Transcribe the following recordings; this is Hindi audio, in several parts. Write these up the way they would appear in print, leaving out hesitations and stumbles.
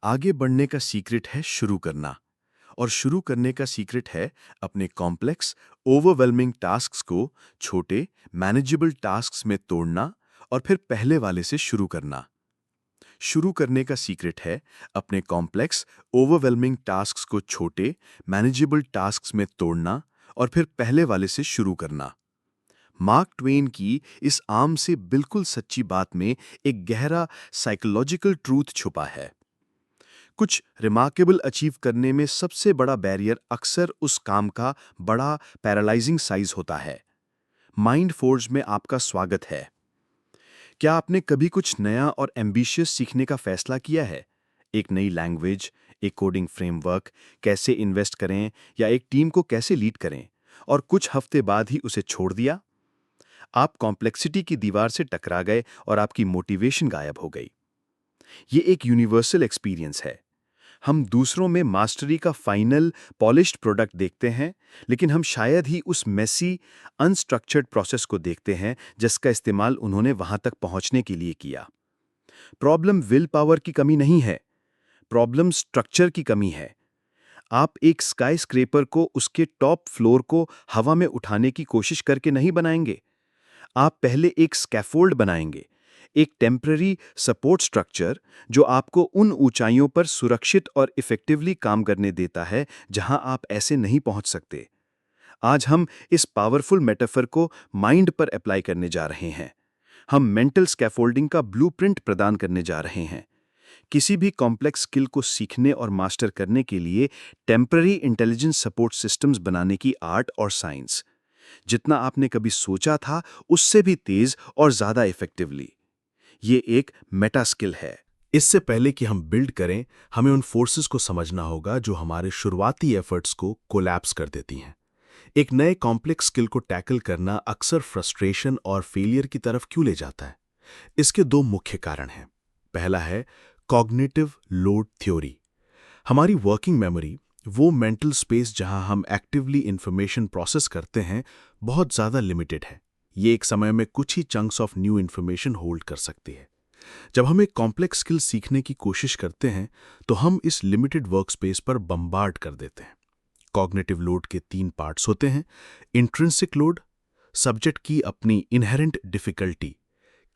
आगे बढ़ने का सीक्रेट है शुरू करना। और शुरू करने का सीक्रेट है अपने कॉम्प्लेक्स, ओवरवेलमिंग टास्क्स को छोटे, मैनेजेबल टास्क्स में तोड़ना और फिर पहले वाले से शुरू करना। शुरू करने का सीक्रेट है अपने कॉम्प्लेक्स, ओवरवेलमिंग टास्क्स को छोटे, मैनेजेबल टास्क्स में तोड़ना और फिर पहले वाले से शुरू करना। मार्क ट्वेन की इस आम से बिल्कुल सच्ची बात में एक गहरा साइकोलॉजिकल ट्रूथ छुपा है। कुछ रिमार्केबल अचीव करने में सबसे बड़ा बैरियर अक्सर उस काम का बड़ा पैरालाइजिंग साइज होता है। माइंड फोर्ज में आपका स्वागत है। क्या आपने कभी कुछ नया और एम्बिशियस सीखने का फैसला किया है? एक नई लैंग्वेज, एक कोडिंग फ्रेमवर्क, कैसे इन्वेस्ट करें या एक टीम को कैसे लीड करें, और कुछ हफ्ते बाद ही उसे छोड़ दिया? आप कॉम्प्लेक्सिटी की दीवार से टकरा गए और आपकी मोटिवेशन गायब हो गई। ये एक यूनिवर्सल एक्सपीरियंस है। हम दूसरों में मास्टरी का फाइनल पॉलिश्ड प्रोडक्ट देखते हैं, लेकिन हम शायद ही उस मेसी, अनस्ट्रक्चर्ड प्रोसेस को देखते हैं जिसका इस्तेमाल उन्होंने वहां तक पहुंचने के लिए किया। प्रॉब्लम विल पावर की कमी नहीं है, प्रॉब्लम स्ट्रक्चर की कमी है। आप एक स्काई स्क्रेपर को उसके टॉप फ्लोर को हवा में उठाने की कोशिश करके नहीं बनाएंगे। आप पहले एक स्कैफोल्ड बनाएंगे, एक टेम्पररी सपोर्ट स्ट्रक्चर जो आपको उन ऊंचाइयों पर सुरक्षित और इफेक्टिवली काम करने देता है जहां आप ऐसे नहीं पहुंच सकते। आज हम इस पावरफुल मेटाफर को माइंड पर अप्लाई करने जा रहे हैं। हम मेंटल स्कैफोल्डिंग का ब्लूप्रिंट प्रदान करने जा रहे हैं। किसी भी कॉम्प्लेक्स स्किल को सीखने और मास्टर करने के लिए टेम्पररी इंटेलिजेंस सपोर्ट सिस्टम्स बनाने की आर्ट और साइंस, जितना आपने कभी सोचा था उससे भी तेज और ज्यादा इफेक्टिवली। ये एक मेटा स्किल है। इससे पहले कि हम बिल्ड करें, हमें उन फोर्सेस को समझना होगा जो हमारे शुरुआती एफर्ट्स को कोलैप्स कर देती हैं। एक नए कॉम्प्लेक्स स्किल को टैकल करना अक्सर फ्रस्ट्रेशन और फेलियर की तरफ क्यों ले जाता है? इसके दो मुख्य कारण हैं। पहला है कॉग्निटिव लोड थ्योरी। हमारी वर्किंग मेमोरी, वो मेंटल स्पेस जहां हम एक्टिवली इंफॉर्मेशन प्रोसेस करते हैं, बहुत ज़्यादा लिमिटेड है। ये एक समय में कुछ ही chunks of new information hold कर सकती है। जब हम एक कॉम्प्लेक्स स्किल सीखने की कोशिश करते हैं, तो हम इस लिमिटेड वर्क स्पेस पर बम्बार्ड कर देते हैं। कॉग्निटिव लोड के तीन पार्ट्स होते हैं। इंट्रिंसिक लोड, सब्जेक्ट की अपनी इनहेरेंट डिफिकल्टी।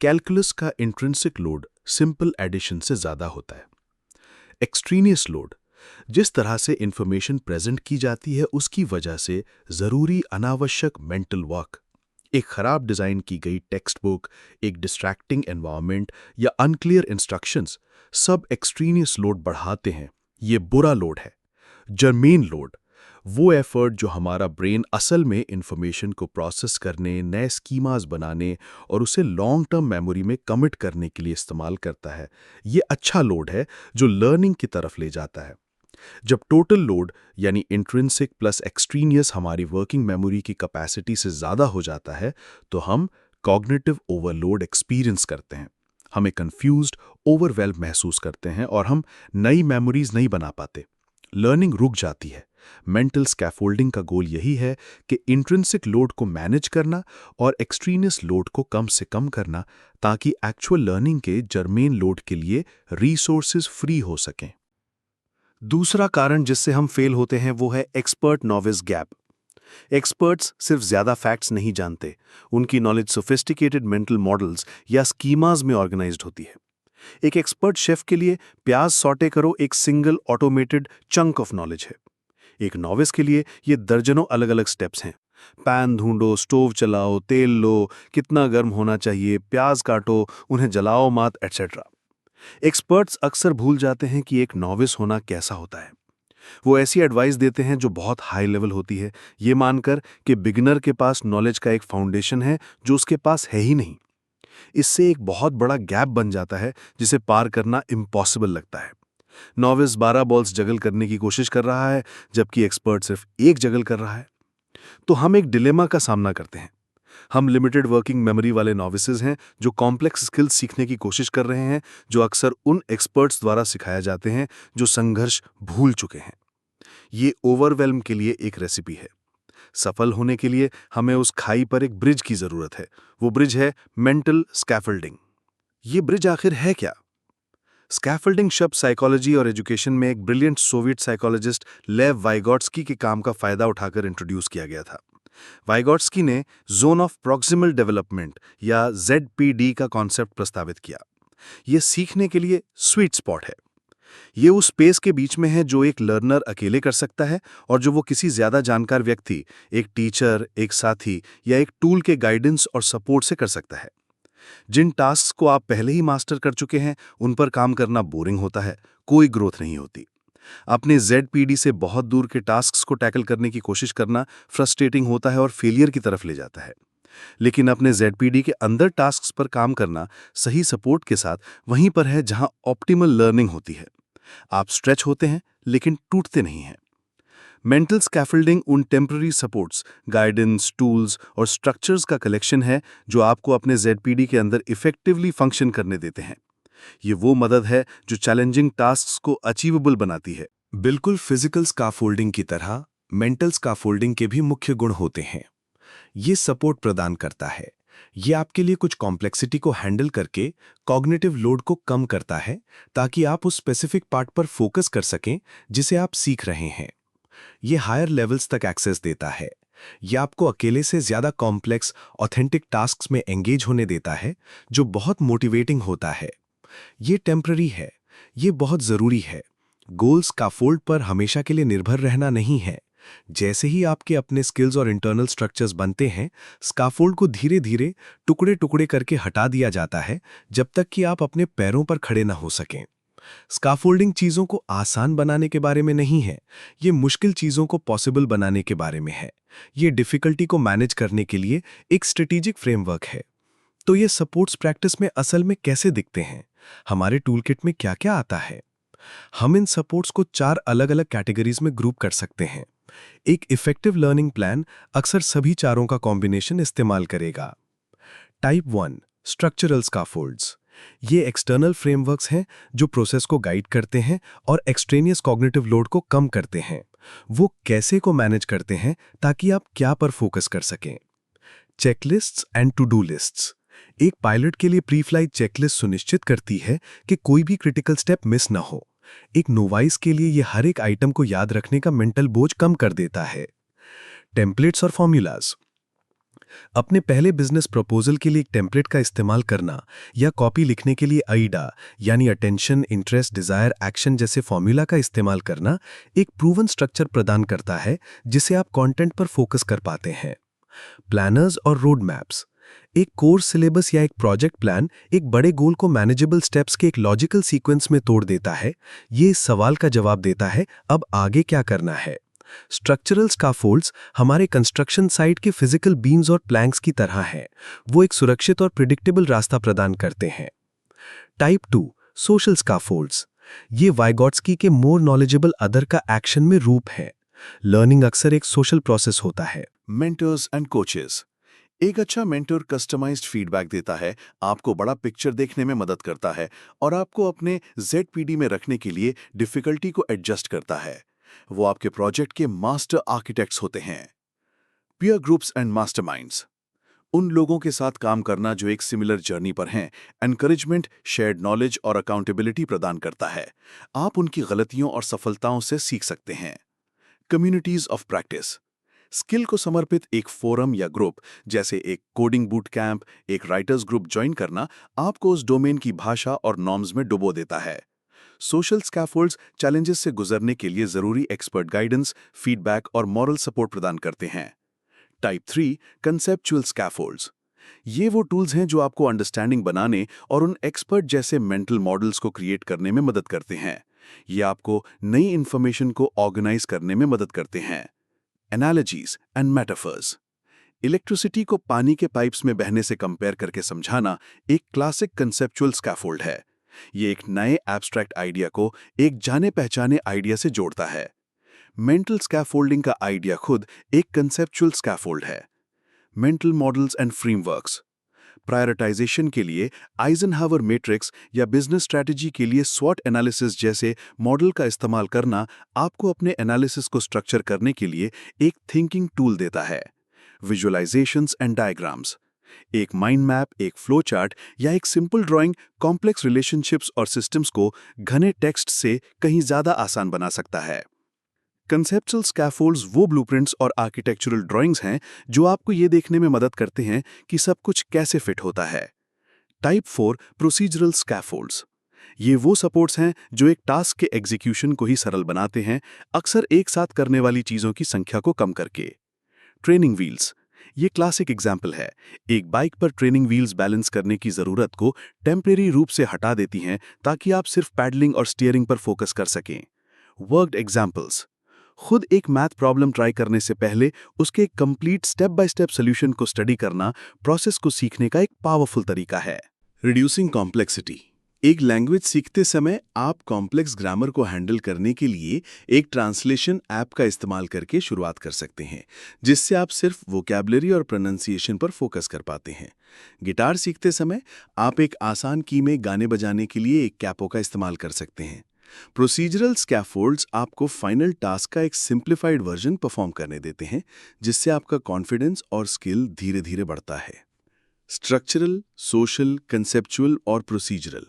कैलकुलस का इंट्रिंसिक लोड सिंपल एडिशन से ज़्यादा होता है। एक्सट्रीनियस लोड, जिस तरह से इंफॉर्मेशन प्रेजेंट की जाती है उसकी वजह से ज़रूरी अनावश्यक मेंटल वर्क। एक खराब डिज़ाइन की गई टेक्स्ट बुक, एक डिस्ट्रैक्टिंग एनवायरनमेंट या अनक्लियर इंस्ट्रक्शंस सब एक्सट्रीनियस लोड बढ़ाते हैं। ये बुरा लोड है। जर्मेन लोड, वो एफर्ट जो हमारा ब्रेन असल में इंफॉर्मेशन को प्रोसेस करने, नए स्कीमास बनाने और उसे लॉन्ग टर्म मेमोरी में कमिट करने के लिए इस्तेमाल करता है। ये अच्छा लोड है जो लर्निंग की तरफ ले जाता है। जब टोटल लोड यानी इंट्रिंसिक प्लस एक्सट्रीनियस हमारी वर्किंग मेमोरी की कैपेसिटी से ज़्यादा हो जाता है, तो हम कॉग्निटिव ओवरलोड एक्सपीरियंस करते हैं। हमें कंफ्यूज्ड, ओवरवेल्म महसूस करते हैं और हम नई मेमोरीज नहीं बना पाते। लर्निंग रुक जाती है। मेंटल स्कैफोल्डिंग का गोल यही है कि इंट्रिंसिक लोड को मैनेज करना और एक्सट्रीनियस लोड को कम से कम करना, ताकि एक्चुअल लर्निंग के जर्मेन लोड के लिए रिसोर्सेज फ्री हो सकें। दूसरा कारण जिससे हम फेल होते हैं वो है एक्सपर्ट नॉविस गैप। एक्सपर्ट्स सिर्फ ज्यादा फैक्ट्स नहीं जानते, उनकी नॉलेज सोफिस्टिकेटेड मेंटल मॉडल्स या स्कीमाज में ऑर्गेनाइज्ड होती है। एक एक्सपर्ट शेफ के लिए प्याज सॉटे करो एक single automated chunk of knowledge है। एक नॉविस के लिए ये दर्जनों अलग अलग स्टेप्स हैं। पैन ढूंढो, स्टोव चलाओ, तेल लो, कितना गर्म होना चाहिए, प्याज काटो, उन्हें जलाओ मत, एटसेट्रा। एक्सपर्ट्स अक्सर भूल जाते हैं कि एक नॉविस होना कैसा होता है। वो ऐसी एडवाइस देते हैं जो बहुत हाई लेवल होती है, ये मानकर कि बिगिनर के पास नॉलेज का एक फाउंडेशन है जो उसके पास है ही नहीं। इससे एक बहुत बड़ा गैप बन जाता है जिसे पार करना इम्पॉसिबल लगता है। नॉविस 12 बॉल्स जगल करने की कोशिश कर रहा है, जबकि एक्सपर्ट सिर्फ एक जगल कर रहा है। तो हम एक डिलेमा का सामना करते हैं। हम लिमिटेड वर्किंग मेमोरी वाले नॉविसेस हैं जो कॉम्प्लेक्स स्किल्स सीखने की कोशिश कर रहे हैं, जो अक्सर उन एक्सपर्ट्स द्वारा सिखाया जाते हैं जो संघर्ष भूल चुके हैं। ये ओवरवेल्म के लिए एक रेसिपी है। सफल होने के लिए हमें उस खाई पर एक ब्रिज की जरूरत है। वो ब्रिज है मेंटल स्कैफोल्डिंग। ये ब्रिज आखिर है क्या? स्कैफोल्डिंग शब्द साइकोलॉजी और एजुकेशन में एक ब्रिलियंट सोवियत साइकोलॉजिस्ट लेव वाइगॉट्स्की के काम का फायदा उठाकर इंट्रोड्यूस किया गया था। वाइगॉट्स्की ने जोन ऑफ प्रॉक्सिमल डेवलपमेंट या ZPD का कॉन्सेप्ट प्रस्तावित किया। यह सीखने के लिए स्वीट स्पॉट है। ये उस स्पेस के बीच में है जो एक लर्नर अकेले कर सकता है और जो वो किसी ज्यादा जानकार व्यक्ति, एक टीचर, एक साथी या एक टूल के गाइडेंस और सपोर्ट से कर सकता है। जिन टास्क को आप पहले ही मास्टर कर चुके हैं उन पर काम करना बोरिंग होता है, कोई ग्रोथ नहीं होती। अपने ZPD से बहुत दूर के टास्क्स को टैकल करने की कोशिश करना फ्रस्ट्रेटिंग होता है और फेलियर की तरफ ले जाता है। लेकिन अपने ZPD के अंदर टास्क्स पर काम करना सही सपोर्ट के साथ वहीं पर है जहां ऑप्टिमल लर्निंग होती है। आप स्ट्रेच होते हैं लेकिन टूटते नहीं हैं। मेंटल स्कैफोल्डिंग उन टेम्पररी सपोर्ट्स, गाइडेंस, टूल्स और स्ट्रक्चर्स का कलेक्शन है जो आपको अपने ZPD के अंदर इफेक्टिवली फंक्शन करने देते हैं। ये वो मदद है जो चैलेंजिंग टास्क्स को अचीवेबल बनाती है। बिल्कुल फिजिकल स्काफोल्डिंग की तरह मेंटल स्काफोल्डिंग के भी मुख्य गुण होते हैं। ये सपोर्ट प्रदान करता है। ये आपके लिए कुछ कॉम्प्लेक्सिटी को हैंडल करके कॉग्निटिव लोड को कम करता है ताकि आप उस स्पेसिफिक पार्ट पर फोकस कर सकें जिसे आप सीख रहे हैं। ये हायर लेवल्स तक एक्सेस देता है। ये आपको अकेले से ज्यादा कॉम्प्लेक्स, ऑथेंटिक टास्क्स में एंगेज होने देता है जो बहुत मोटिवेटिंग होता है। ये टेम्पररी है, ये बहुत जरूरी है। गोल्स स्काफोल्ड पर हमेशा के लिए निर्भर रहना नहीं है। जैसे ही आपके अपने स्किल्स और इंटरनल स्ट्रक्चर्स बनते हैं, स्काफोल्ड को धीरे धीरे टुकड़े टुकड़े करके हटा दिया जाता है जब तक कि आप अपने पैरों पर खड़े न हो सकें। स्काफोल्डिंग चीजों को आसान बनाने के बारे में नहीं है, ये मुश्किल चीजों को पॉसिबल बनाने के बारे में है। ये डिफिकल्टी को मैनेज करने के लिए एक स्ट्रेटेजिक फ्रेमवर्क है। तो ये सपोर्ट्स प्रैक्टिस में असल में कैसे दिखते हैं? हमारे टूलकिट में क्या क्या आता है? हम इन सपोर्ट्स को 4 अलग अलग कैटेगरीज में ग्रुप कर सकते हैं। एक इफेक्टिव लर्निंग प्लान अक्सर सभी चारों का कॉम्बिनेशन इस्तेमाल करेगा। Type 1 structural scaffolds. ये एक्सटर्नल फ्रेमवर्क्स हैं जो प्रोसेस को गाइड करते हैं और एक्सट्रेनियस कॉग्निटिव लोड को कम करते हैं। वो कैसे को मैनेज करते हैं ताकि आप क्या पर फोकस कर सकें। Checklists and to do lists. एक पायलट के लिए प्री फ्लाइट चेकलिस्ट सुनिश्चित करती है कि कोई भी क्रिटिकल स्टेप मिस ना हो। एक नोवाइस के लिए यह हर एक आइटम को याद रखने का मेंटल बोझ कम कर देता है। टेम्पलेट्स और फॉर्मूलाज। अपने पहले बिजनेस प्रपोजल के लिए एक टेम्पलेट का इस्तेमाल करना या कॉपी लिखने के लिए AIDA यानी अटेंशन, इंटरेस्ट, डिजायर, एक्शन जैसे फॉर्मूला का इस्तेमाल करना एक प्रूवन स्ट्रक्चर प्रदान करता है जिसे आप कंटेंट पर फोकस कर पाते हैं। प्लानर्स और रोड मैप्स। एक कोर्स सिलेबस या एक प्रोजेक्ट प्लान एक बड़े गोल को मैनेजेबल स्टेप्स के एक लॉजिकल सीक्वेंस में तोड़ देता है। ये इस सवाल का जवाब देता है, अब आगे क्या करना है। स्ट्रक्चरल स्काफोल्ड्स हमारे कंस्ट्रक्शन साइट के फिजिकल बीम्स और प्लैंक्स की तरह हैं। वो एक सुरक्षित और प्रिडिक्टेबल रास्ता प्रदान करते हैं। Type 2 social scaffolds. ये वाइगॉट्स्की के मोर नॉलेजेबल अदर का एक्शन में रूप है। लर्निंग अक्सर एक सोशल प्रोसेस होता है। Mentors and coaches. एक अच्छा मेंटर कस्टमाइज्ड फीडबैक देता है, आपको बड़ा पिक्चर देखने में मदद करता है और आपको अपने ZPD में रखने के लिए डिफिकल्टी को एडजस्ट करता है। वो आपके प्रोजेक्ट के मास्टर आर्किटेक्ट्स होते हैं। Peer groups and masterminds. उन लोगों के साथ काम करना जो एक सिमिलर जर्नी पर हैं, एनकरेजमेंट, शेयर्ड नॉलेज और अकाउंटेबिलिटी प्रदान करता है। आप उनकी गलतियों और सफलताओं से सीख सकते हैं। Communities of practice. स्किल को समर्पित एक फोरम या ग्रुप जैसे एक कोडिंग बूट कैंप, एक राइटर्स ग्रुप ज्वाइन करना आपको उस डोमेन की भाषा और नॉर्म्स में डुबो देता है। सोशल स्कैफोल्ड्स चैलेंजेस से गुजरने के लिए जरूरी एक्सपर्ट गाइडेंस, फीडबैक और मॉरल सपोर्ट प्रदान करते हैं। Type 3 conceptual scaffolds. ये वो टूल्स हैं जो आपको अंडरस्टैंडिंग बनाने और उन एक्सपर्ट जैसे मेंटल मॉडल्स को क्रिएट करने में मदद करते हैं। ये आपको नई इंफॉर्मेशन को ऑर्गेनाइज करने में मदद करते हैं। Analogies and metaphors. इलेक्ट्रिसिटी को पानी के पाइप्स में बहने से कंपेयर करके समझाना एक क्लासिक कंसेप्चुअल स्कैफोल्ड है। ये एक नए एब्स्ट्रैक्ट आइडिया को एक जाने पहचाने आइडिया से जोड़ता है। मेंटल स्कैफोल्डिंग का आइडिया खुद एक कंसेप्चुअल स्कैफोल्ड है। Mental models and frameworks. Prioritisation के लिए आइजनहावर मैट्रिक्स या बिजनेस स्ट्रैटेजी के लिए स्वॉट एनालिसिस जैसे मॉडल का इस्तेमाल करना आपको अपने एनालिसिस को स्ट्रक्चर करने के लिए एक थिंकिंग टूल देता है। Visualisations and diagrams. एक माइंड मैप, एक फ्लो चार्ट या एक सिंपल ड्राइंग कॉम्प्लेक्स रिलेशनशिप्स और सिस्टम्स को घने टेक्स्ट से कहीं ज्यादा आसान बना सकता है। कंसेप्चुअल स्कैफोल्ड्स वो ब्लूप्रिंट्स और आर्किटेक्चरल ड्राइंग्स हैं जो आपको ये देखने में मदद करते हैं कि सब कुछ कैसे फिट होता है। Type 4 procedural scaffolds. ये वो सपोर्ट्स हैं जो एक टास्क के एग्जीक्यूशन को ही सरल बनाते हैं, अक्सर एक साथ करने वाली चीजों की संख्या को कम करके। Training wheels. ये क्लासिक एग्जाम्पल है। एक बाइक पर ट्रेनिंग व्हील्स बैलेंस करने की जरूरत को टेम्परेरी रूप से हटा देती हैं ताकि आप सिर्फ पैडलिंग और स्टीयरिंग पर फोकस कर सकें। Worked examples. खुद एक मैथ प्रॉब्लम ट्राई करने से पहले उसके एक complete step by step solution को स्टडी करना प्रोसेस को सीखने का एक पावरफुल तरीका है। Reducing complexity. एक लैंग्वेज सीखते समय आप कॉम्प्लेक्स ग्रामर को हैंडल करने के लिए एक ट्रांसलेशन ऐप का इस्तेमाल करके शुरुआत कर सकते हैं, जिससे आप सिर्फ वोकैबुलरी और प्रोनंसिएशन पर फोकस कर पाते हैं। गिटार सीखते समय आप एक आसान की में गाने बजाने के लिए एक कैपो का इस्तेमाल कर सकते हैं। प्रोसीजरल स्कैफोल्ड्स आपको फाइनल टास्क का एक सिंप्लीफाइड वर्जन परफॉर्म करने देते हैं, जिससे आपका कॉन्फिडेंस और स्किल धीरे धीरे बढ़ता है। स्ट्रक्चरल, सोशल, कंसेप्चुअल और प्रोसीजरल,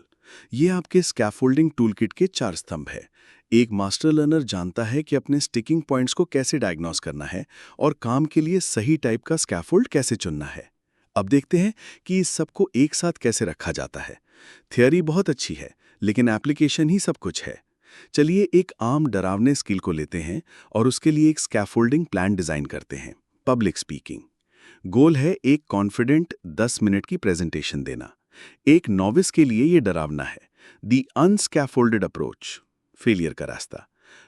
ये आपके स्कैफोल्डिंग टूलकिट के 4 स्तंभ हैं। एक मास्टर लर्नर जानता है कि अपने स्टिकिंग पॉइंट्स को कैसे डायग्नोस करना है और काम के लिए सही टाइप का स्कैफोल्ड कैसे चुनना है। अब देखते हैं कि इस सब को एक साथ कैसे रखा जाता है। थियोरी बहुत अच्छी है, लेकिन एप्लीकेशन ही सब कुछ है। चलिए एक आम डरावने स्किल को लेते हैं और उसके लिए एक स्कैफोल्डिंग प्लान डिजाइन करते हैं। Public speaking. गोल है एक कॉन्फिडेंट 10 मिनट की प्रेजेंटेशन देना। एक नॉविस के लिए ये डरावना है। द अनस्कैफोल्डेड अप्रोच, फेलियर का रास्ता।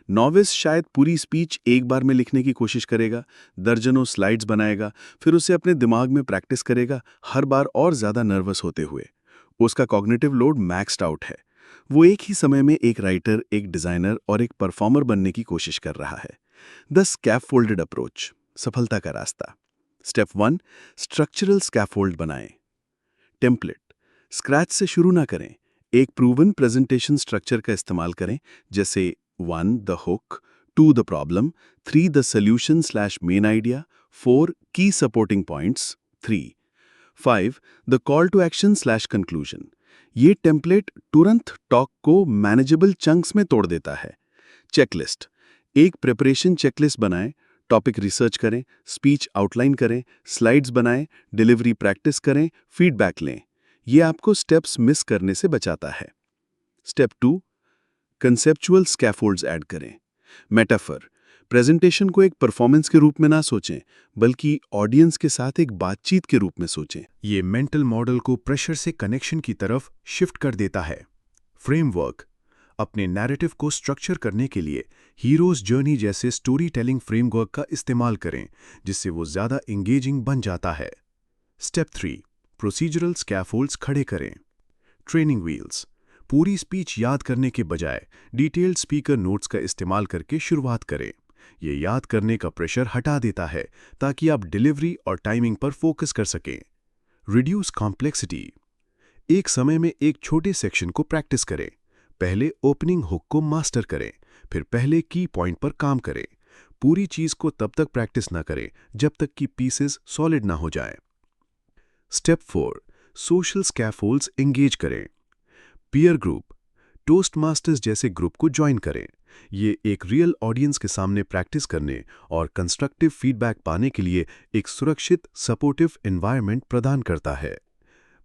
नॉविस शायद पूरी स्पीच एक बार में लिखने की कोशिश करेगा, दर्जनों स्लाइड्स बनाएगा, फिर उसे अपने दिमाग में प्रैक्टिस करेगा, हर बार और ज्यादा नर्वस होते हुए। उसका कॉग्निटिव लोड मैक्स्ड आउट है। वो एक ही समय में एक राइटर, एक डिजाइनर और एक परफॉर्मर बनने की कोशिश कर रहा है। द स्कैफोल्डेड अप्रोच, सफलता का रास्ता। स्टेप 1, स्ट्रक्चरल स्कैफोल्ड बनाएं। टेम्पलेट, स्क्रैच से शुरू ना करें। एक प्रूवन प्रेजेंटेशन स्ट्रक्चर का इस्तेमाल करें, जैसे 1 the hook, 2 the problem, 3 the solution main idea, 4 key supporting points, 3, 5 the call to action conclusion. ये टेम्पलेट तुरंत टॉक को मैनेजेबल चंक्स में तोड़ देता है। चेकलिस्ट, एक प्रिपरेशन चेकलिस्ट बनाएं। टॉपिक रिसर्च करें, स्पीच आउटलाइन करें, स्लाइड्स बनाएं, डिलीवरी प्रैक्टिस करें, फीडबैक लें। ये आपको स्टेप्स मिस करने से बचाता है। स्टेप 2, कंसेप्चुअल स्कैफोल्ड्स ऐड करें। मेटाफर, प्रेजेंटेशन को एक परफॉर्मेंस के रूप में ना सोचें, बल्कि ऑडियंस के साथ एक बातचीत के रूप में सोचें। ये मेंटल मॉडल को प्रेशर से कनेक्शन की तरफ शिफ्ट कर देता है। फ्रेमवर्क, अपने नैरेटिव को स्ट्रक्चर करने के लिए हीरोज जर्नी जैसे स्टोरी टेलिंग फ्रेमवर्क का इस्तेमाल करें, जिससे वो ज़्यादा इंगेजिंग बन जाता है। स्टेप 3, प्रोसीजरल स्कैफोल्ड्स खड़े करें। ट्रेनिंग व्हील्स, पूरी स्पीच याद करने के बजाय डिटेल्ड स्पीकर नोट्स का इस्तेमाल करके शुरुआत करें। ये याद करने का प्रेशर हटा देता है ताकि आप डिलीवरी और टाइमिंग पर फोकस कर सकें। रिड्यूस कॉम्प्लेक्सिटी, एक समय में एक छोटे सेक्शन को प्रैक्टिस करें। पहले ओपनिंग हुक को मास्टर करें, फिर पहले की पॉइंट पर काम करें। पूरी चीज को तब तक प्रैक्टिस न करें जब तक कि पीसेस सॉलिड ना हो जाएं। स्टेप 4, सोशल स्कैफोल्ड्स एंगेज करें। पीयर ग्रुप, टोस्ट मास्टर्स जैसे ग्रुप को ज्वाइन करें। ये एक रियल ऑडियंस के सामने प्रैक्टिस करने और कंस्ट्रक्टिव फीडबैक पाने के लिए एक सुरक्षित, सपोर्टिव एनवायरनमेंट प्रदान करता है।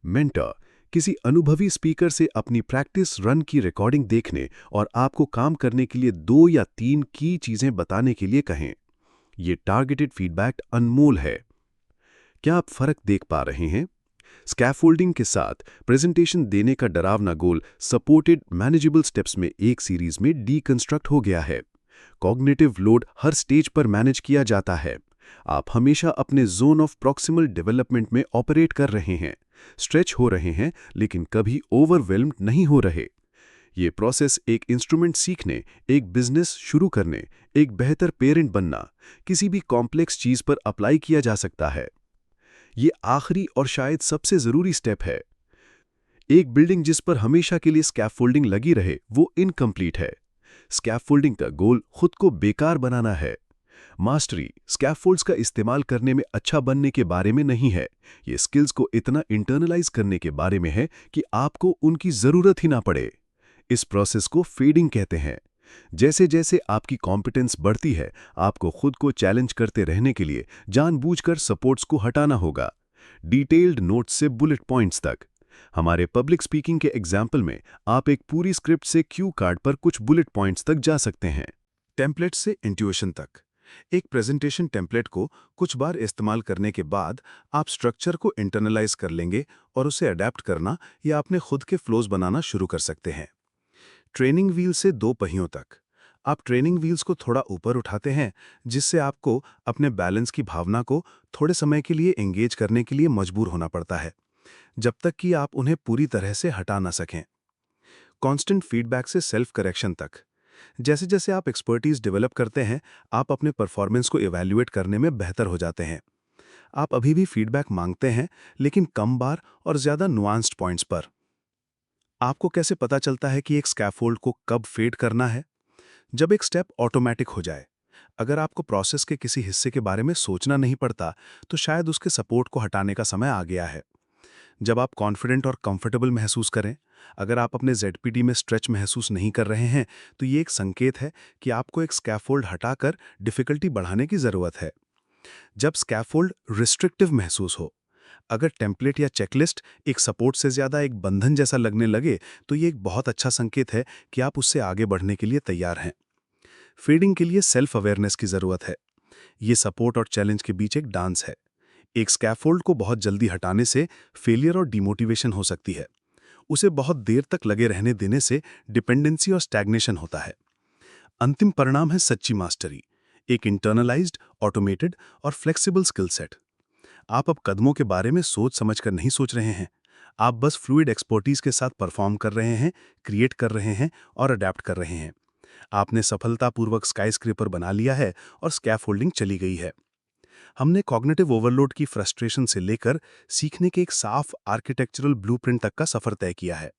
मेंटर, किसी अनुभवी स्पीकर से अपनी प्रैक्टिस रन की रिकॉर्डिंग देखने और आपको काम करने के लिए 2 या 3 की चीजें बताने के लिए कहें। ये टारगेटेड फीडबैक अनमोल है। क्या आप फर्क देख पा रहे हैं? स्कैफोल्डिंग के साथ प्रेजेंटेशन देने का डरावना गोल सपोर्टेड मैनेजेबल स्टेप्स में एक सीरीज में डीकंस्ट्रक्ट हो गया है। कॉग्निटिव लोड हर स्टेज पर मैनेज किया जाता है। आप हमेशा अपने जोन ऑफ प्रॉक्सिमल डेवलपमेंट में ऑपरेट कर रहे हैं, स्ट्रेच हो रहे हैं, लेकिन कभी ओवरवेल्म्ड नहीं हो रहे। ये प्रोसेस एक इंस्ट्रूमेंट सीखने, एक बिजनेस शुरू करने, एक बेहतर पेरेंट बनना, किसी भी कॉम्प्लेक्स चीज पर अप्लाई किया जा सकता है। ये आखिरी और शायद सबसे जरूरी स्टेप है। एक बिल्डिंग जिस पर हमेशा के लिए स्कैफोल्डिंग लगी रहे, वो इनकम्प्लीट है। स्कैफोल्डिंग का गोल खुद को बेकार बनाना है। मास्टरी स्कैफोल्ड्स का इस्तेमाल करने में अच्छा बनने के बारे में नहीं है। ये स्किल्स को इतना इंटरनलाइज करने के बारे में है कि आपको उनकी ज़रूरत ही ना पड़े। इस प्रोसेस को फीडिंग कहते हैं। जैसे जैसे आपकी कॉम्पिटेंस बढ़ती है, आपको खुद को चैलेंज करते रहने के लिए जानबूझकर सपोर्ट्स को हटाना होगा। डिटेल्ड नोट्स से बुलेट पॉइंट्स तक। हमारे पब्लिक स्पीकिंग के एग्जाम्पल में आप एक पूरी स्क्रिप्ट से क्यू कार्ड पर कुछ बुलेट पॉइंट्स तक जा सकते हैं। टेम्पलेट से इंट्यूशन तक। एक प्रेजेंटेशन टेम्पलेट को कुछ बार इस्तेमाल करने के बाद आप स्ट्रक्चर को इंटरनलाइज कर लेंगे और उसे अडेप्ट करना या अपने खुद के फ्लोज बनाना शुरू कर सकते हैं। ट्रेनिंग व्हील से 2 पहियों तक। आप ट्रेनिंग व्हील्स को थोड़ा ऊपर उठाते हैं, जिससे आपको अपने बैलेंस की भावना को थोड़े समय के लिए एंगेज करने के लिए मजबूर होना पड़ता है, जब तक कि आप उन्हें पूरी तरह से हटा ना सकें। कांस्टेंट फीडबैक से सेल्फ करेक्शन तक। जैसे जैसे आप एक्सपर्टीज डेवलप करते हैं, आप अपने परफॉर्मेंस को इवैल्यूएट करने में बेहतर हो जाते हैं। आप अभी भी फीडबैक मांगते हैं, लेकिन कम बार और ज़्यादा नुआंस्ड पॉइंट्स पर। आपको कैसे पता चलता है कि एक स्कैफोल्ड को कब फेड करना है? जब एक स्टेप ऑटोमेटिक हो जाए। अगर आपको प्रोसेस के किसी हिस्से के बारे में सोचना नहीं पड़ता, तो शायद उसके सपोर्ट को हटाने का समय आ गया है। जब आप कॉन्फिडेंट और कंफर्टेबल महसूस करें, अगर आप अपने ZPD में स्ट्रेच महसूस नहीं कर रहे हैं, तो ये एक संकेत है कि आपको एक स्कैफोल्ड हटाकर डिफिकल्टी बढ़ाने की ज़रूरत है। जब स्कैफोल्ड रिस्ट्रिक्टिव महसूस हो, अगर टेम्पलेट या चेकलिस्ट एक सपोर्ट से ज़्यादा एक बंधन जैसा लगने लगे, तो ये एक बहुत अच्छा संकेत है कि आप उससे आगे बढ़ने के लिए तैयार हैं। फीडिंग के लिए सेल्फ अवेयरनेस की ज़रूरत है। ये सपोर्ट और चैलेंज के बीच एक डांस है। एक स्कैफोल्ड को बहुत जल्दी हटाने से फेलियर और डिमोटिवेशन हो सकती है। उसे बहुत देर तक लगे रहने देने से डिपेंडेंसी और स्टैग्नेशन होता है। अंतिम परिणाम है सच्ची मास्टरी, एक इंटरनलाइज्ड, ऑटोमेटेड और फ्लेक्सिबल स्किल सेट। आप अब कदमों के बारे में सोच समझकर नहीं सोच रहे हैं। आप बस फ्लूइड एक्सपर्टीज के साथ परफॉर्म कर रहे हैं, क्रिएट कर रहे हैं और अडेप्ट कर रहे हैं। आपने सफलतापूर्वक स्काईस्क्रेपर बना लिया है और स्कैफोल्डिंग चली गई है। हमने कॉग्निटिव ओवरलोड की फ्रस्ट्रेशन से लेकर सीखने के एक साफ आर्किटेक्चरल ब्लूप्रिंट तक का सफर तय किया है।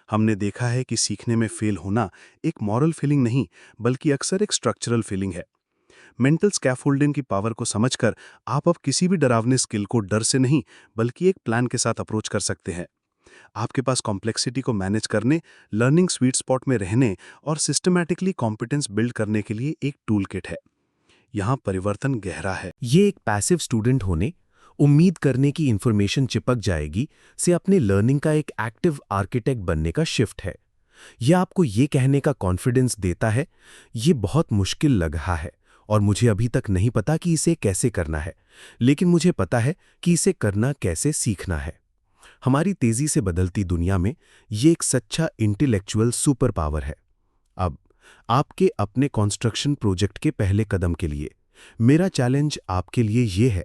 हमने देखा है कि सीखने में फेल होना एक मॉरल फीलिंग नहीं, बल्कि अक्सर एक स्ट्रक्चरल फीलिंग है। मेंटल स्कैफोल्डिंग की पावर को समझकर आप अब किसी भी डरावने स्किल को डर से नहीं, बल्कि एक प्लान के साथ अप्रोच कर सकते हैं। आपके पास कॉम्प्लेक्सिटी को मैनेज करने, लर्निंग स्वीट स्पॉट में रहने और सिस्टमैटिकली कॉम्पिटेंस बिल्ड करने के लिए एक टूल किट है। यहाँ परिवर्तन गहरा है। ये एक पैसिव स्टूडेंट होने, उम्मीद करने की इन्फॉर्मेशन चिपक जाएगी, से अपने लर्निंग का एक एक्टिव आर्किटेक्ट बनने का शिफ्ट है। यह आपको ये कहने का कॉन्फिडेंस देता है, ये बहुत मुश्किल लग रहा है और मुझे अभी तक नहीं पता कि इसे कैसे करना है, लेकिन मुझे पता है कि इसे करना कैसे सीखना है। हमारी तेजी से बदलती दुनिया में ये एक सच्चा इंटेलेक्चुअल सुपर पावर है। अब आपके अपने कंस्ट्रक्शन प्रोजेक्ट के पहले कदम के लिए मेरा चैलेंज आपके लिए ये है,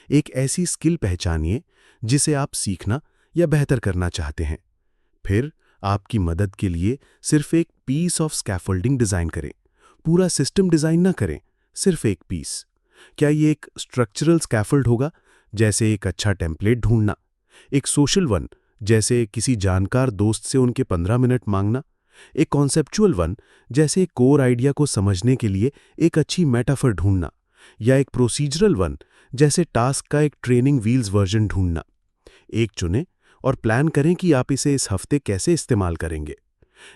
एक ऐसी स्किल पहचानिए जिसे आप सीखना या बेहतर करना चाहते हैं। फिर आपकी मदद के लिए सिर्फ एक पीस ऑफ स्कैफोल्डिंग डिज़ाइन करें। पूरा सिस्टम डिज़ाइन ना करें, सिर्फ एक पीस। क्या ये एक स्ट्रक्चरल स्कैफोल्ड होगा, जैसे एक अच्छा टेम्पलेट ढूंढना, एक सोशल वन, जैसे किसी जानकार दोस्त से उनके 15 मिनट मांगना, एक कॉन्सेप्चुअल वन, जैसे कोर आइडिया को समझने के लिए एक अच्छी मेटाफर ढूंढना, या एक प्रोसीजरल वन, जैसे टास्क का एक ट्रेनिंग व्हील्स वर्जन ढूंढना। एक चुनें और प्लान करें कि आप इसे इस हफ्ते कैसे इस्तेमाल करेंगे।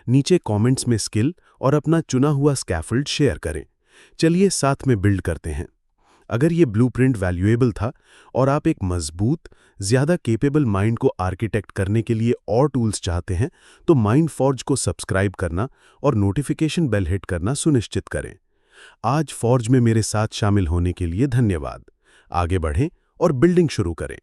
नीचे कमेंट्स में स्किल और अपना चुना हुआ स्कैफोल्ड शेयर करें। चलिए साथ में बिल्ड करते हैं। अगर ये ब्लूप्रिंट वैल्यूएबल था और आप एक मजबूत, ज़्यादा केपेबल माइंड को आर्किटेक्ट करने के लिए और टूल्स चाहते हैं, तो माइंड फॉर्ज को सब्सक्राइब करना और नोटिफिकेशन बेल हिट करना सुनिश्चित करें। आज फॉर्ज में मेरे साथ शामिल होने के लिए धन्यवाद। आगे बढ़ें और बिल्डिंग शुरू करें।